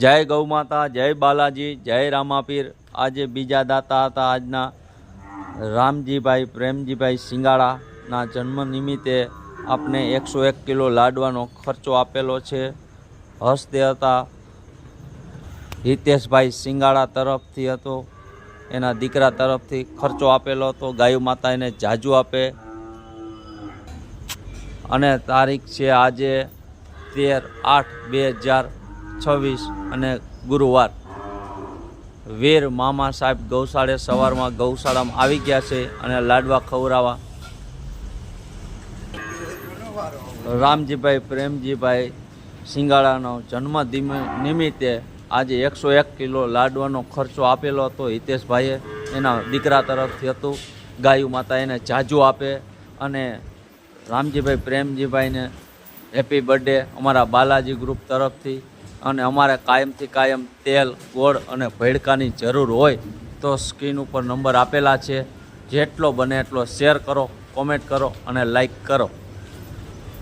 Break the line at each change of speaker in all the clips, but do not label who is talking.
જય ગૌ માતા, જય બાલાજી, જય રામાપીર। આજે બીજા દાતા હતા આજના રામજીભાઈ પ્રેમજીભાઈ સિંગાળાના જન્મ નિમિત્તે આપને 101 કિલો લાડવાનો ખર્ચો આપેલો છે। હસ્તે હતા હિતેશભાઈ સિંગાળા તરફથી હતો, એના દીકરા તરફથી ખર્ચો આપેલો હતો। ગાયો માતા એને જાજુ આપે। અને તારીખ છે આજે 13/8/2026 અને ગુરુવાર। વીર મામા સાહેબ ગૌશાળે સવારમાં ગૌશાળામાં આવી ગયા છે અને લાડવા ખવડાવવા રામજીભાઈ પ્રેમજીભાઈ સિંગાળાનો જન્મ નિમિત્તે આજે 101 કિલો લાડવાનો ખર્ચો આપેલો હતો હિતેશભાઈએ, એના દીકરા તરફથી હતું। ગાયું માતા એને જાજુ આપે અને રામજીભાઈ પ્રેમજીભાઈને હેપી બર્થડે અમારા બાલાજી ગ્રુપ તરફથી। અને અમારે કાયમથી કાયમ તેલ, ગોળ અને ભેળકાની જરૂર હોય તો સ્ક્રીન ઉપર નંબર આપેલા છે। જેટલો બને એટલો શેર કરો, કોમેન્ટ કરો અને લાઈક કરો।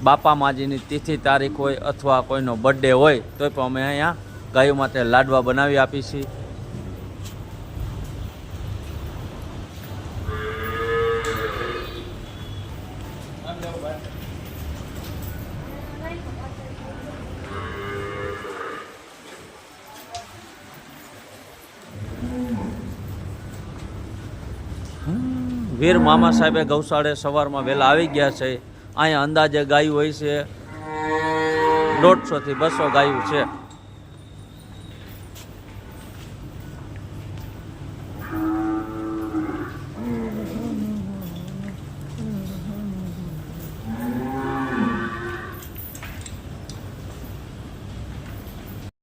બાપા માજીની તિથિ તારીખ હોય અથવા કોઈનો બર્થડે હોય તો પણ અમે અહીંયા ગાયો માટે લાડવા બનાવી આપીશું। વીર મામા સાહેબે ગૌશાળે સવારમાં વહેલા આવી ગયા છે। અહીંયા અંદાજે ગાયું હોય છે 150 થી 200 ગાયું છે।